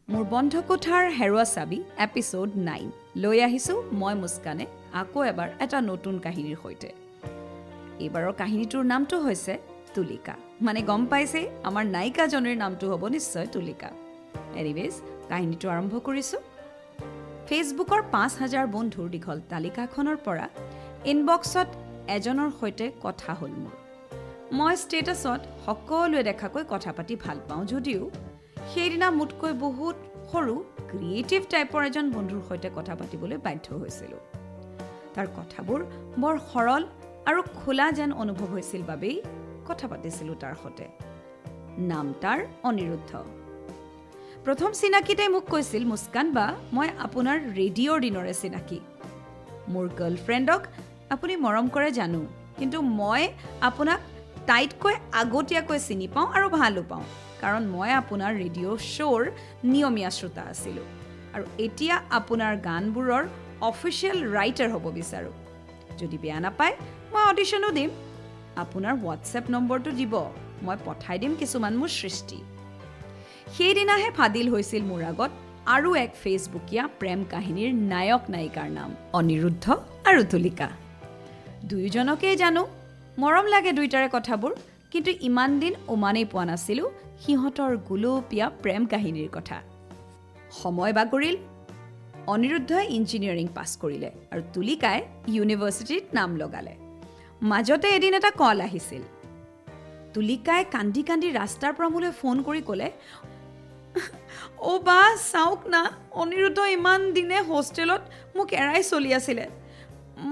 মোৰ বন্ধ কোঠাৰ হেৰুৱা চাবি এপিছ'ড 9 লৈ আহিছোঁ মই মুস্কানে আকৌ এবাৰ এটা নতুন কাহিনীৰ সৈতে। এইবাৰৰ কাহিনীটোৰ নামটো হৈছে তুলিকা। মানে গম পাইছেই আমাৰ নায়িকাজনীৰ নামটো হ'ব নিশ্চয় তুলিকা। এনিৱেজ কাহিনীটো আৰম্ভ কৰিছোঁ। ফেচবুকৰ 5,000 বন্ধুৰ দীঘল তালিকাখনৰ পৰা ইনবক্সত এজনৰ সৈতে কথা হ'ল মোৰ। মই ষ্টেটাছত সকলোৱে দেখাকৈ কথা পাতি ভাল পাওঁ যদিও সেইদিনা মোতকৈ বহুত সৰু ক্ৰিয়েটিভ টাইপৰ এজন বন্ধুৰ সৈতে কথা পাতিবলৈ বাধ্য হৈছিলোঁ। তাৰ কথাবোৰ বৰ সৰল আৰু খোলা যেন অনুভৱ হৈছিল বাবেই কথা পাতিছিলোঁ তাৰ সৈতে। নাম তাৰ অনিৰুদ্ধ। প্ৰথম চিনাকিতে মোক কৈছিল, মুস্কান বা মই আপোনাৰ ৰেডিঅ'ৰ দিনৰে চিনাকি। মোৰ গাৰ্লফ্ৰেণ্ডক আপুনি মৰম কৰে জানো, কিন্তু মই আপোনাক তাইতকৈ আগতীয়াকৈ চিনি পাওঁ আৰু ভালো পাওঁ, কাৰণ মই আপোনাৰ ৰেডিঅ' শ্ব'ৰ নিয়মীয়া শ্ৰোতা আছিলোঁ আৰু এতিয়া আপোনাৰ গানবোৰৰ অফিচিয়েল ৰাইটাৰ হ'ব বিচাৰোঁ। যদি বেয়া নাপায় মই অডিশ্যনো দিম। আপোনাৰ হোৱাটছএপ নম্বৰটো দিব, মই পঠাই দিম কিছুমান মোৰ সৃষ্টি। সেইদিনাহে ফাদিল হৈছিল মোৰ আগত আৰু এক ফেচবুকীয়া প্ৰেম কাহিনীৰ নায়ক নায়িকাৰ নাম অনিৰুদ্ধ আৰু তুলিকা। দুয়োজনকেই জানো, মৰম লাগে দুয়োটাৰে কথাবোৰ, কিন্তু ইমান দিন উমানেই পোৱা নাছিলোঁ সিহঁতৰ গোলপীয়া প্ৰেম কাহিনীৰ কথা। সময় বাগৰিল। অনিৰুদ্ধই ইঞ্জিনিয়াৰিং পাছ কৰিলে আৰু তুলিকাই ইউনিভাৰ্চিটিত নাম লগালে। মাজতে এদিন এটা কল আহিছিল। তুলিকাই কান্দি কান্দি ৰাস্তাৰ পৰা মোলৈ ফোন কৰি ক'লে, অ' বা চাওক না, অনিৰুদ্ধ ইমান দিনে হোষ্টেলত মোক এৰাই চলি আছিলে।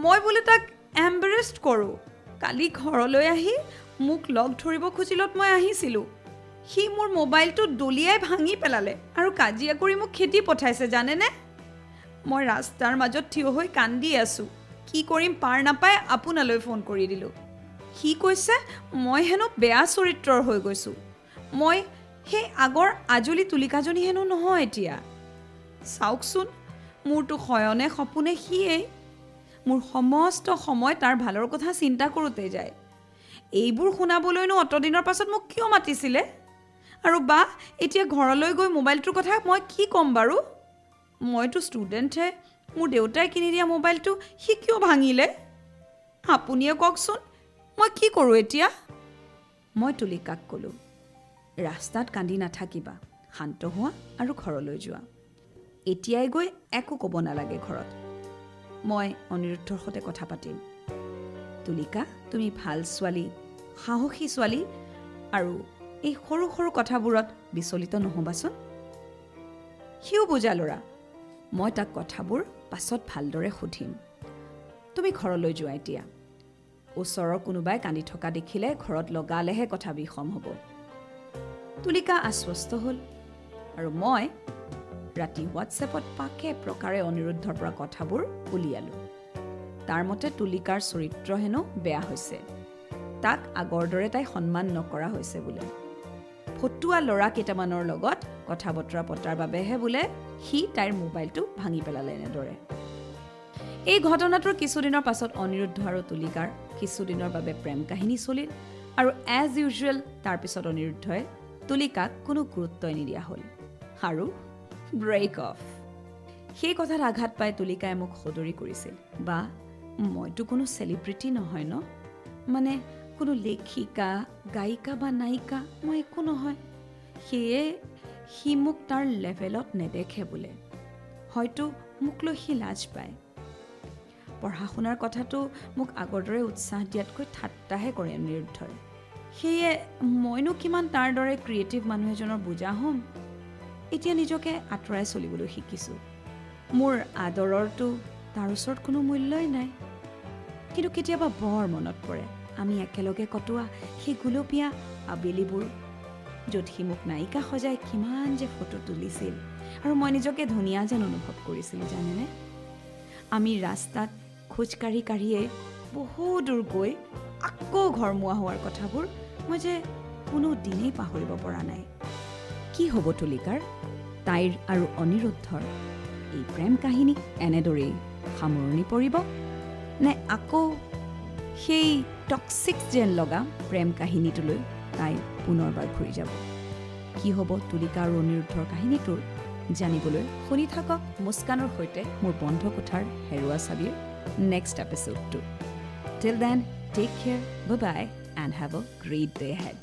মই বোলে তাক এম্বাৰেষ্ট কৰোঁ। কালি ঘৰলৈ আহি মোক লগ ধৰিব খুজিলত মই আহিছিলোঁ। সি মোৰ মোবাইলটো দলিয়াই ভাঙি পেলালে আৰু কাজিয়া কৰি মোক খেদি পঠাইছে জানেনে। মই ৰাস্তাৰ মাজত থিয় হৈ কান্দি আছোঁ। কি কৰিম পাৰ নাপাই আপোনালৈ ফোন কৰি দিলোঁ। সি কৈছে মই হেনো বেয়া চৰিত্ৰৰ হৈ গৈছোঁ। মই সেই আগৰ আজলি তুলিকাজনী হেনো নহয় এতিয়া। চাওকচোন, মোৰতো শয়নে সপোনে সিয়েই। মোৰ সমস্ত সময় তাৰ ভালৰ কথা চিন্তা কৰোঁতে যায়। এইবোৰ শুনাবলৈনো অতদিনৰ পাছত মোক কিয় মাতিছিলে? আৰু বা এতিয়া ঘৰলৈ গৈ মোবাইলটোৰ কথা মই কি ক'ম বাৰু? মইতো ষ্টুডেণ্টহে, মোৰ দেউতাই কিনি দিয়া মোবাইলটো সি কিয় ভাঙিলে? আপুনিয়ে কওকচোন, মই কি কৰোঁ এতিয়া? মই তুলিকাক ক'লোঁ, ৰাস্তাত কান্দি নাথাকিবা, শান্ত হোৱা আৰু ঘৰলৈ যোৱা। এতিয়াই গৈ একো ক'ব নালাগে ঘৰত। মই অনিৰুদ্ধৰ সৈতে কথা পাতিম। তুলিকা, তুমি ভাল ছোৱালী, সাহসী ছোৱালী, আৰু এই সৰু সৰু কথাবোৰত বিচলিত নহ'বাচোন। সিও বুজা ল'ৰা। মই তাক কথাবোৰ পাছত ভালদৰে সুধিম। তুমি ঘৰলৈ যোৱা এতিয়া। ওচৰৰ কোনোবাই কান্দি থকা দেখিলে ঘৰত লগালেহে কথা বিষম হ'ব। তুলিকা আশ্বস্ত হ'ল আৰু মই ৰাতি হোৱাটছএপত পাকে প্ৰকাৰে অনিৰুদ্ধৰ পৰা কথাবোৰ উলিয়ালোঁ। তাৰ মতে তুলিকাৰ চৰিত্ৰ হেনো বেয়া হৈছে। তাক আগৰ দৰে তাই সন্মান নকৰা হৈছে বোলে। ফটুৱা ল'ৰা কেইটামানৰ লগত কথা বতৰা পতাৰ বাবেহে বোলে সি তাইৰ মোবাইলটো ভাঙি পেলালে এনেদৰে। এই ঘটনাটোৰ কিছুদিনৰ পাছত অনিৰুদ্ধ আৰু তুলিকাৰ কিছুদিনৰ বাবে প্ৰেম কাহিনী চলিল আৰু এজ ইউজুৱেল তাৰপিছত অনিৰুদ্ধই তুলিকাক কোনো গুৰুত্বই নিদিয়া হ'ল আৰু ব্ৰেক অফ। সেই কথাত আঘাত পাই তুলিকাই মোক সদৰি কৰিছিল, বা মইতো কোনো চেলিব্ৰিটি নহয় ন, মানে কোনো লেখিকা, গায়িকা বা নায়িকা মই একো নহয়। সেয়ে সি মোক তাৰ লেভেলত নেদেখে বোলে। হয়তো মোক লৈ সি লাজ পায়। পঢ়া শুনাৰ কথাটো মোক আগৰ দৰে উৎসাহ দিয়াতকৈ ঠাট্টাহে কৰে অনিৰুদ্ধই। সেয়ে মইনো কিমান তাৰ দৰে ক্ৰিয়েটিভ মানুহ এজনৰ বুজা হ'ম। এতিয়া নিজকে আঁতৰাই চলিবলৈ শিকিছোঁ। মোৰ আদৰৰটো তাৰ ওচৰত কোনো মূল্যই নাই। কিন্তু কেতিয়াবা বৰ মনত পৰে আমি একেলগে কটোৱা সেই গোলপীয়া আবেলিবোৰ, য'ত সি মোক নায়িকা সজাই কিমান যে ফটো তুলিছিল আৰু মই নিজকে ধুনীয়া যেন অনুভৱ কৰিছিলোঁ জানেনে। আমি ৰাস্তাত খোজকাঢ়ি কাঢ়িয়ে বহু দূৰ গৈ আকৌ ঘৰমুৱা হোৱাৰ কথাবোৰ মই যে কোনো দিনেই পাহৰিব পৰা নাই। কি হ'ব তুলিকাৰ, তাইৰ আৰু অনিৰুদ্ধৰ এই প্ৰেম কাহিনী এনেদৰেই সামৰণি পৰিব, নে আকৌ সেই টক্সিক যেন লগা প্ৰেম কাহিনীটোলৈ তাই পুনৰবাৰ ঘূৰি যাব? কি হ'ব তুলিকা আৰু অনিৰুদ্ধৰ কাহিনীটোৰ জানিবলৈ শুনি থাকক মুস্কানৰ সৈতে মোৰ বন্ধ কোঠাৰ হেৰুৱা চাবিৰ next এপিছ'ডটো। Till then, take care, bye-bye, and have a great day ahead.